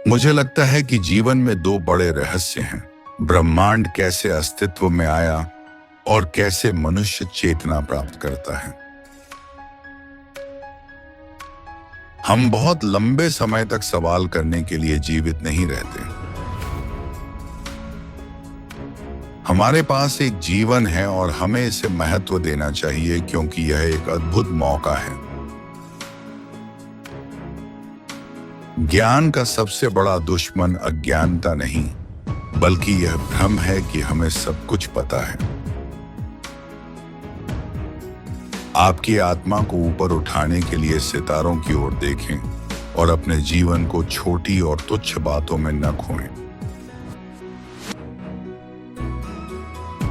मुझे लगता है कि जीवन में दो बड़े रहस्य हैं। ब्रह्मांड कैसे अस्तित्व में आया और कैसे मनुष्य चेतना प्राप्त करता है। हम बहुत लंबे समय तक सवाल करने के लिए जीवित नहीं रहते। हमारे पास एक जीवन है और हमें इसे महत्व देना चाहिए क्योंकि यह एक अद्भुत मौका है। ज्ञान का सबसे बड़ा दुश्मन अज्ञानता नहीं, बल्कि यह भ्रम है कि हमें सब कुछ पता है। आपकी आत्मा को ऊपर उठाने के लिए सितारों की ओर देखें और अपने जीवन को छोटी और तुच्छ बातों में न खोएं।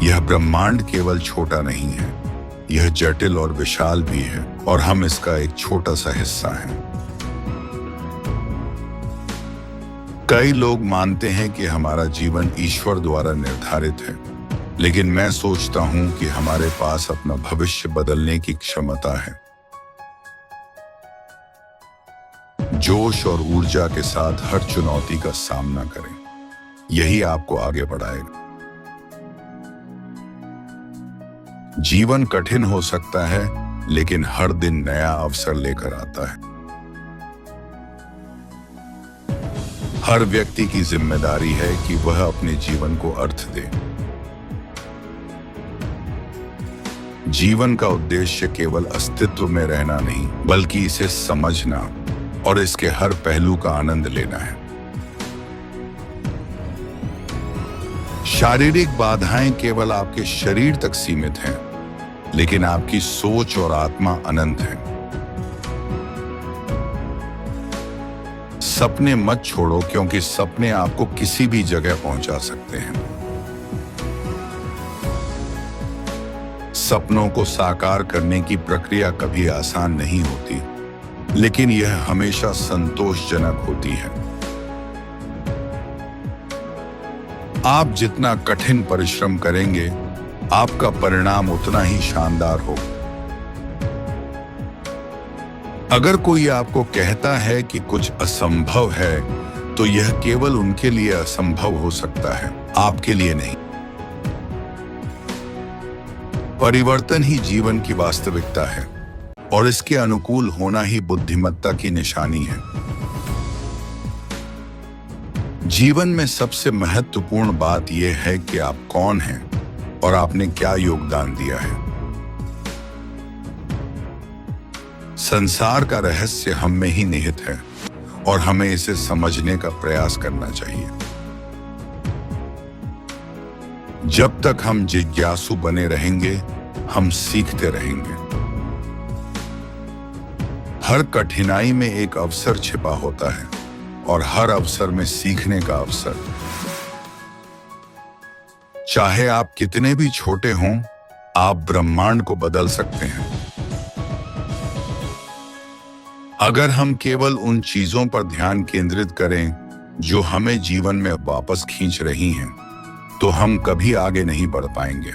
यह ब्रह्मांड केवल छोटा नहीं है, यह जटिल और विशाल भी है और हम इसका एक छोटा सा हिस्सा हैं। कई लोग मानते हैं कि हमारा जीवन ईश्वर द्वारा निर्धारित है, लेकिन मैं सोचता हूं कि हमारे पास अपना भविष्य बदलने की क्षमता है। जोश और ऊर्जा के साथ हर चुनौती का सामना करें, यही आपको आगे बढ़ाएगा। जीवन कठिन हो सकता है, लेकिन हर दिन नया अवसर लेकर आता है। हर व्यक्ति की जिम्मेदारी है कि वह अपने जीवन को अर्थ दे। जीवन का उद्देश्य केवल अस्तित्व में रहना नहीं, बल्कि इसे समझना और इसके हर पहलू का आनंद लेना है। शारीरिक बाधाएं केवल आपके शरीर तक सीमित हैं, लेकिन आपकी सोच और आत्मा अनंत है। सपने मत छोड़ो, क्योंकि सपने आपको किसी भी जगह पहुंचा सकते हैं। सपनों को साकार करने की प्रक्रिया कभी आसान नहीं होती, लेकिन यह हमेशा संतोषजनक होती है। आप जितना कठिन परिश्रम करेंगे, आपका परिणाम उतना ही शानदार होगा। अगर कोई आपको कहता है कि कुछ असंभव है, तो यह केवल उनके लिए असंभव हो सकता है, आपके लिए नहीं। परिवर्तन ही जीवन की वास्तविकता है और इसके अनुकूल होना ही बुद्धिमत्ता की निशानी है। जीवन में सबसे महत्वपूर्ण बात यह है कि आप कौन हैं और आपने क्या योगदान दिया है। संसार का रहस्य हम में ही निहित है और हमें इसे समझने का प्रयास करना चाहिए। जब तक हम जिज्ञासु बने रहेंगे, हम सीखते रहेंगे। हर कठिनाई में एक अवसर छिपा होता है और हर अवसर में सीखने का अवसर। चाहे आप कितने भी छोटे हों, आप ब्रह्मांड को बदल सकते हैं। अगर हम केवल उन चीजों पर ध्यान केंद्रित करें जो हमें जीवन में वापस खींच रही हैं, तो हम कभी आगे नहीं बढ़ पाएंगे।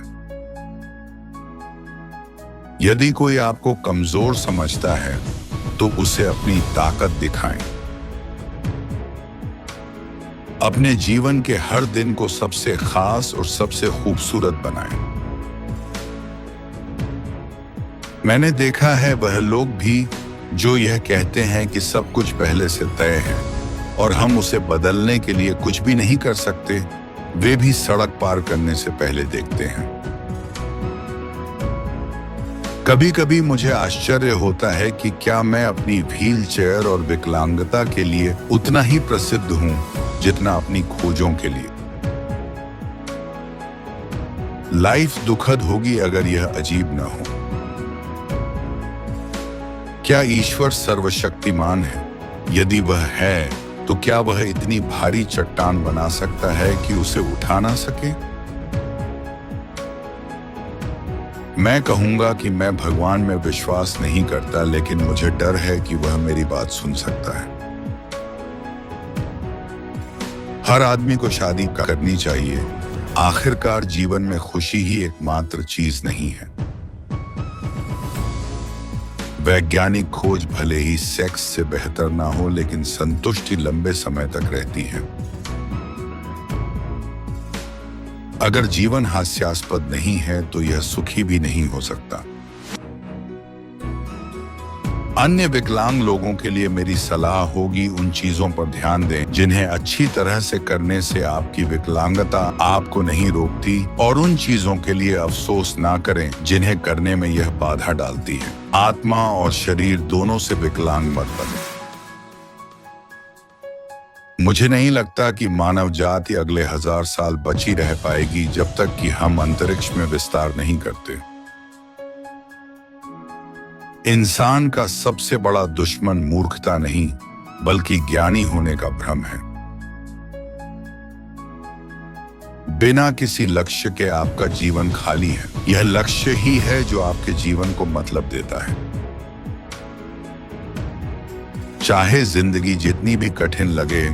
यदि कोई आपको कमजोर समझता है, तो उसे अपनी ताकत दिखाएं। अपने जीवन के हर दिन को सबसे खास और सबसे खूबसूरत बनाएं। मैंने देखा है वह लोग भी जो यह कहते हैं कि सब कुछ पहले से तय है और हम उसे बदलने के लिए कुछ भी नहीं कर सकते, वे भी सड़क पार करने से पहले देखते हैं। कभी कभी मुझे आश्चर्य होता है कि क्या मैं अपनी व्हील चेयर और विकलांगता के लिए उतना ही प्रसिद्ध हूं जितना अपनी खोजों के लिए। लाइफ दुखद होगी अगर यह अजीब न हो। क्या ईश्वर सर्वशक्तिमान है? यदि वह है, तो क्या वह इतनी भारी चट्टान बना सकता है कि उसे उठा ना सके? मैं कहूंगा कि मैं भगवान में विश्वास नहीं करता, लेकिन मुझे डर है कि वह मेरी बात सुन सकता है। हर आदमी को शादी करनी चाहिए। आखिरकार जीवन में खुशी ही एकमात्र चीज नहीं है। वैज्ञानिक खोज भले ही सेक्स से बेहतर ना हो, लेकिन संतुष्टि लंबे समय तक रहती है। अगर जीवन हास्यास्पद नहीं है तो यह सुखी भी नहीं हो सकता। अन्य विकलांग लोगों के लिए मेरी सलाह होगी, उन चीजों पर ध्यान दें जिन्हें अच्छी तरह से करने से आपकी विकलांगता आपको नहीं रोकती, और उन चीजों के लिए अफसोस ना करें जिन्हें करने में यह बाधा डालती है। आत्मा और शरीर दोनों से विकलांग मत बने। मुझे नहीं लगता कि मानव जाति अगले 1000 साल बची रह पाएगी जब तक कि हम अंतरिक्ष में विस्तार नहीं करते। इंसान का सबसे बड़ा दुश्मन मूर्खता नहीं, बल्कि ज्ञानी होने का भ्रम है। बिना किसी लक्ष्य के आपका जीवन खाली है। यह लक्ष्य ही है जो आपके जीवन को मतलब देता है। चाहे जिंदगी जितनी भी कठिन लगे,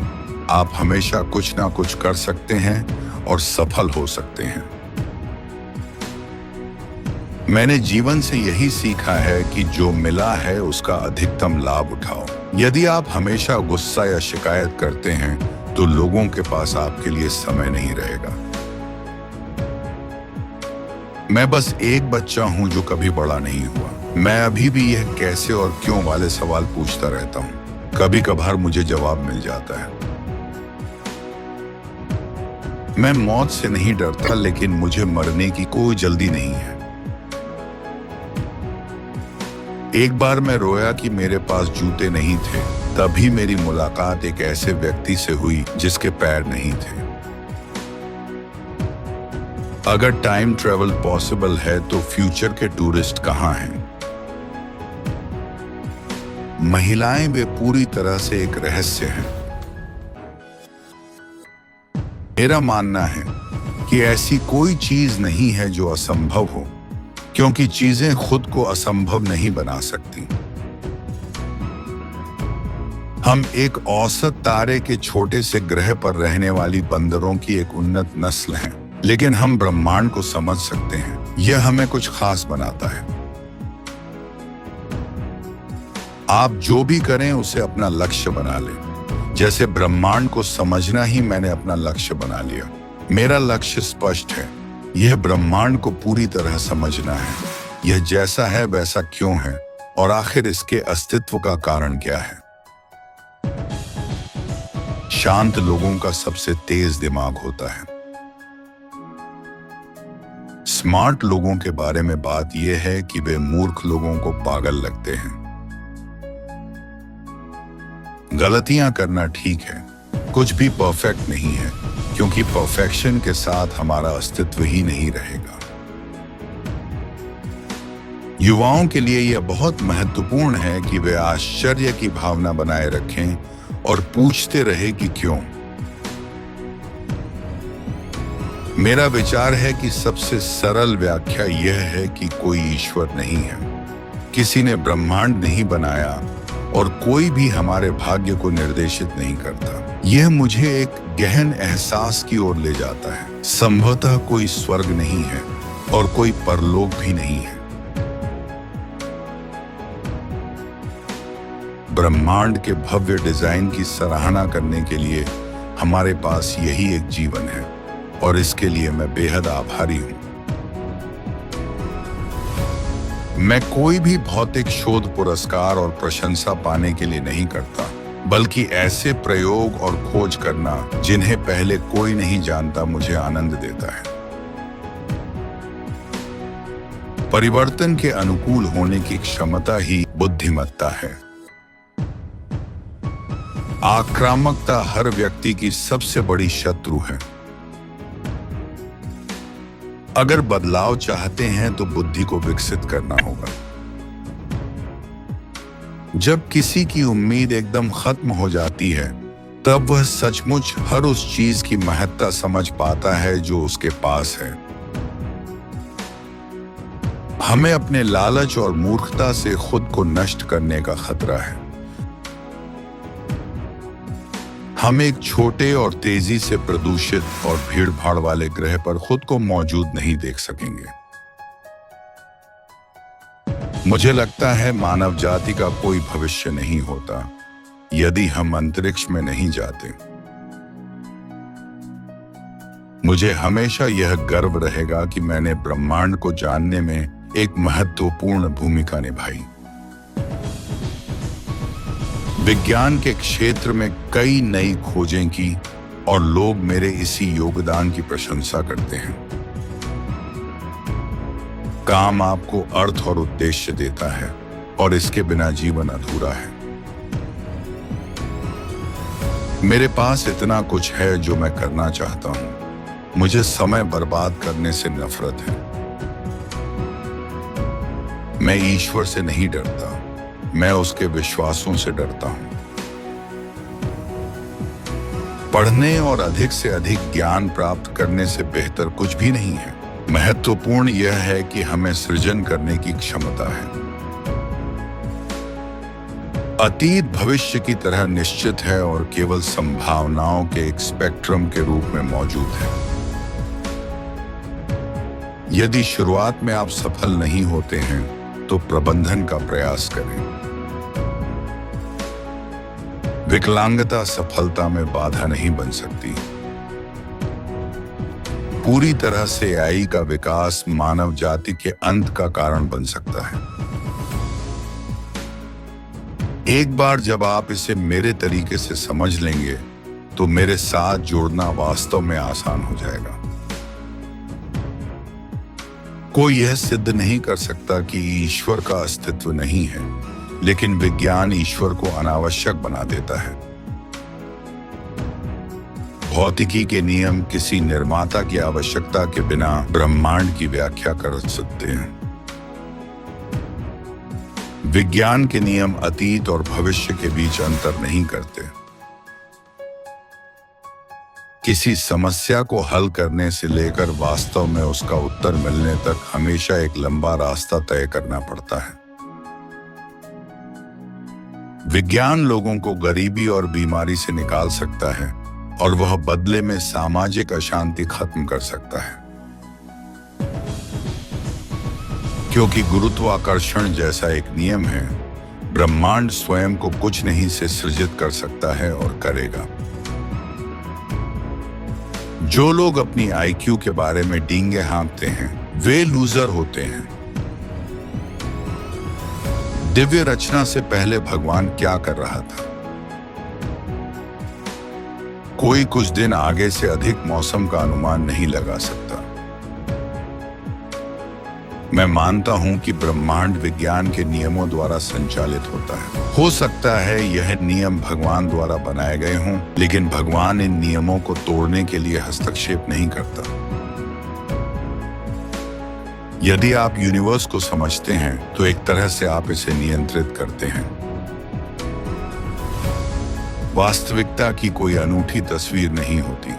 आप हमेशा कुछ ना कुछ कर सकते हैं और सफल हो सकते हैं। मैंने जीवन से यही सीखा है कि जो मिला है उसका अधिकतम लाभ उठाओ। यदि आप हमेशा गुस्सा या शिकायत करते हैं तो लोगों के पास आपके लिए समय नहीं रहेगा। मैं बस एक बच्चा हूं जो कभी बड़ा नहीं हुआ। मैं अभी भी यह कैसे और क्यों वाले सवाल पूछता रहता हूं। कभी कभार मुझे जवाब मिल जाता है। मैं मौत से नहीं डरता, लेकिन मुझे मरने की कोई जल्दी नहीं है। एक बार मैं रोया कि मेरे पास जूते नहीं थे। तभी मेरी मुलाकात एक ऐसे व्यक्ति से हुई जिसके पैर नहीं थे। अगर टाइम ट्रेवल पॉसिबल है तो फ्यूचर के टूरिस्ट कहां हैं? महिलाएं वे पूरी तरह से एक रहस्य हैं। मेरा मानना है कि ऐसी कोई चीज नहीं है जो असंभव हो, क्योंकि चीजें खुद को असंभव नहीं बना सकती। हम एक औसत तारे के छोटे से ग्रह पर रहने वाली बंदरों की एक उन्नत नस्ल हैं, लेकिन हम ब्रह्मांड को समझ सकते हैं। यह हमें कुछ खास बनाता है। आप जो भी करें उसे अपना लक्ष्य बना लें। जैसे ब्रह्मांड को समझना ही मैंने अपना लक्ष्य बना लिया। मेरा लक्ष्य स्पष्ट है। यह ब्रह्मांड को पूरी तरह समझना है। यह जैसा है वैसा क्यों है, और आखिर इसके अस्तित्व का कारण क्या है। शांत लोगों का सबसे तेज दिमाग होता है। स्मार्ट लोगों के बारे में बात यह है कि वे मूर्ख लोगों को पागल लगते हैं। गलतियां करना ठीक है, कुछ भी परफेक्ट नहीं है, क्योंकि परफेक्शन के साथ हमारा अस्तित्व ही नहीं रहेगा। युवाओं के लिए यह बहुत महत्वपूर्ण है कि वे आश्चर्य की भावना बनाए रखें और पूछते रहे कि क्यों। मेरा विचार है कि सबसे सरल व्याख्या यह है कि कोई ईश्वर नहीं है। किसी ने ब्रह्मांड नहीं बनाया और कोई भी हमारे भाग्य को निर्देशित नहीं करता। यह मुझे एक गहन एहसास की ओर ले जाता है। संभवतः कोई स्वर्ग नहीं है और कोई परलोक भी नहीं है। ब्रह्मांड के भव्य डिजाइन की सराहना करने के लिए हमारे पास यही एक जीवन है, और इसके लिए मैं बेहद आभारी हूं। मैं कोई भी भौतिक शोध पुरस्कार और प्रशंसा पाने के लिए नहीं करता, बल्कि ऐसे प्रयोग और खोज करना जिन्हें पहले कोई नहीं जानता मुझे आनंद देता है। परिवर्तन के अनुकूल होने की क्षमता ही बुद्धिमत्ता है। आक्रामकता हर व्यक्ति की सबसे बड़ी शत्रु है। अगर बदलाव चाहते हैं तो बुद्धि को विकसित करना होगा। जब किसी की उम्मीद एकदम खत्म हो जाती है, तब वह सचमुच हर उस चीज की महत्ता समझ पाता है जो उसके पास है। हमें अपने लालच और मूर्खता से खुद को नष्ट करने का खतरा है। हम एक छोटे और तेजी से प्रदूषित और भीड़भाड़ वाले ग्रह पर खुद को मौजूद नहीं देख सकेंगे। मुझे लगता है मानव जाति का कोई भविष्य नहीं होता यदि हम अंतरिक्ष में नहीं जाते। मुझे हमेशा यह गर्व रहेगा कि मैंने ब्रह्मांड को जानने में एक महत्वपूर्ण भूमिका निभाई। विज्ञान के क्षेत्र में कई नई खोजें की और लोग मेरे इसी योगदान की प्रशंसा करते हैं। काम आपको अर्थ और उद्देश्य देता है और इसके बिना जीवन अधूरा है। मेरे पास इतना कुछ है जो मैं करना चाहता हूं। मुझे समय बर्बाद करने से नफरत है। मैं ईश्वर से नहीं डरता, मैं उसके विश्वासों से डरता हूं। पढ़ने और अधिक से अधिक ज्ञान प्राप्त करने से बेहतर कुछ भी नहीं है। महत्वपूर्ण यह है कि हमें सृजन करने की क्षमता है। अतीत भविष्य की तरह निश्चित है और केवल संभावनाओं के एक स्पेक्ट्रम के रूप में मौजूद है। यदि शुरुआत में आप सफल नहीं होते हैं तो प्रबंधन का प्रयास करें। विकलांगता सफलता में बाधा नहीं बन सकती। पूरी तरह से एआई का विकास मानव जाति के अंत का कारण बन सकता है। एक बार जब आप इसे मेरे तरीके से समझ लेंगे तो मेरे साथ जुड़ना वास्तव में आसान हो जाएगा। कोई यह सिद्ध नहीं कर सकता कि ईश्वर का अस्तित्व नहीं है, लेकिन विज्ञान ईश्वर को अनावश्यक बना देता है। भौतिकी के नियम किसी निर्माता की आवश्यकता के बिना ब्रह्मांड की व्याख्या कर सकते हैं। विज्ञान के नियम अतीत और भविष्य के बीच अंतर नहीं करते। किसी समस्या को हल करने से लेकर वास्तव में उसका उत्तर मिलने तक हमेशा एक लंबा रास्ता तय करना पड़ता है। विज्ञान लोगों को गरीबी और बीमारी से निकाल सकता है और वह बदले में सामाजिक अशांति खत्म कर सकता है। क्योंकि गुरुत्वाकर्षण जैसा एक नियम है, ब्रह्मांड स्वयं को कुछ नहीं से सृजित कर सकता है और करेगा। जो लोग अपनी आईक्यू के बारे में डींगे हाँकते हैं, वे लूजर होते हैं। दिव्य रचना से पहले भगवान क्या कर रहा था? कोई कुछ दिन आगे से अधिक मौसम का अनुमान नहीं लगा सकता। मैं मानता हूं कि ब्रह्मांड विज्ञान के नियमों द्वारा संचालित होता है। हो सकता है यह नियम भगवान द्वारा बनाए गए हों, लेकिन भगवान इन नियमों को तोड़ने के लिए हस्तक्षेप नहीं करता। यदि आप यूनिवर्स को समझते हैं तो एक तरह से आप इसे नियंत्रित करते हैं। वास्तविकता की कोई अनूठी तस्वीर नहीं होती।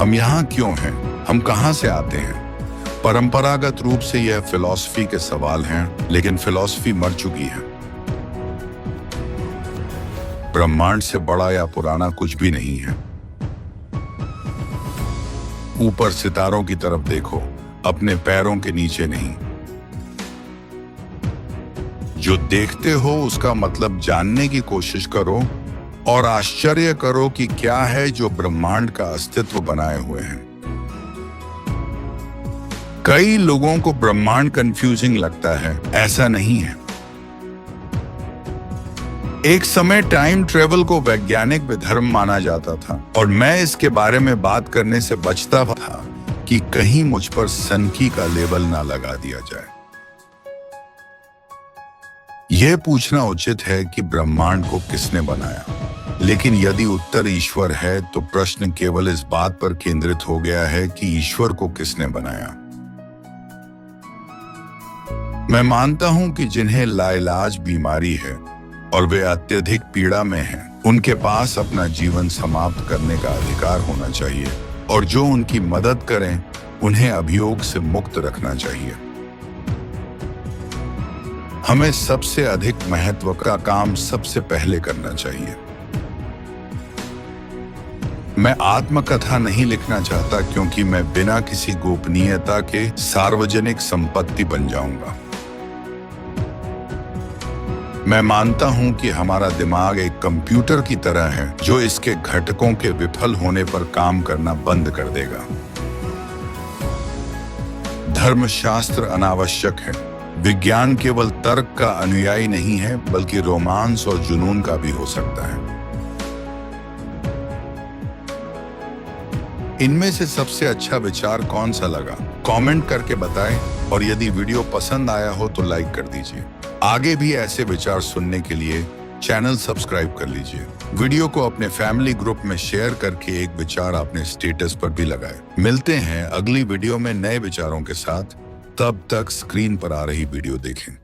हम यहाँ क्यों हैं? हम कहाँ से आते हैं? परंपरागत रूप से यह फिलॉसफी के सवाल हैं, लेकिन फिलॉसफी मर चुकी है। ब्रह्मांड से बड़ा या पुराना कुछ भी नहीं है। ऊपर सितारों की तरफ देखो, अपने पैरों के नीचे नहीं। जो देखते हो उसका मतलब जानने की कोशिश करो और आश्चर्य करो कि क्या है जो ब्रह्मांड का अस्तित्व बनाए हुए हैं। कई लोगों को ब्रह्मांड कंफ्यूजिंग लगता है, ऐसा नहीं है। एक समय टाइम ट्रेवल को वैज्ञानिक विधर्म माना जाता था और मैं इसके बारे में बात करने से बचता था कि कहीं मुझ पर सनकी का लेबल ना लगा दिया जाए। यह पूछना उचित है कि ब्रह्मांड को किसने बनाया, लेकिन यदि उत्तर ईश्वर है तो प्रश्न केवल इस बात पर केंद्रित हो गया है कि ईश्वर को किसने बनाया। मैं मानता हूं कि जिन्हें लाइलाज बीमारी है और वे अत्यधिक पीड़ा में हैं, उनके पास अपना जीवन समाप्त करने का अधिकार होना चाहिए और जो उनकी मदद करें उन्हें अभियोग से मुक्त रखना चाहिए। हमें सबसे अधिक महत्व का काम सबसे पहले करना चाहिए। मैं आत्मकथा नहीं लिखना चाहता क्योंकि मैं बिना किसी गोपनीयता के सार्वजनिक संपत्ति बन जाऊंगा। मैं मानता हूं कि हमारा दिमाग एक कंप्यूटर की तरह है जो इसके घटकों के विफल होने पर काम करना बंद कर देगा। धर्मशास्त्र अनावश्यक है। विज्ञान केवल तर्क का अनुयायी नहीं है, बल्कि रोमांस और जुनून का भी हो सकता है। इनमें से सबसे अच्छा विचार कौन सा लगा, कमेंट करके बताएं, और यदि वीडियो पसंद आया हो तो लाइक कर दीजिए। आगे भी ऐसे विचार सुनने के लिए चैनल सब्सक्राइब कर लीजिए। वीडियो को अपने फैमिली ग्रुप में शेयर करके एक विचार अपने स्टेटस पर भी लगाएं। मिलते हैं अगली वीडियो में नए विचारों के साथ। तब तक स्क्रीन पर आ रही वीडियो देखें।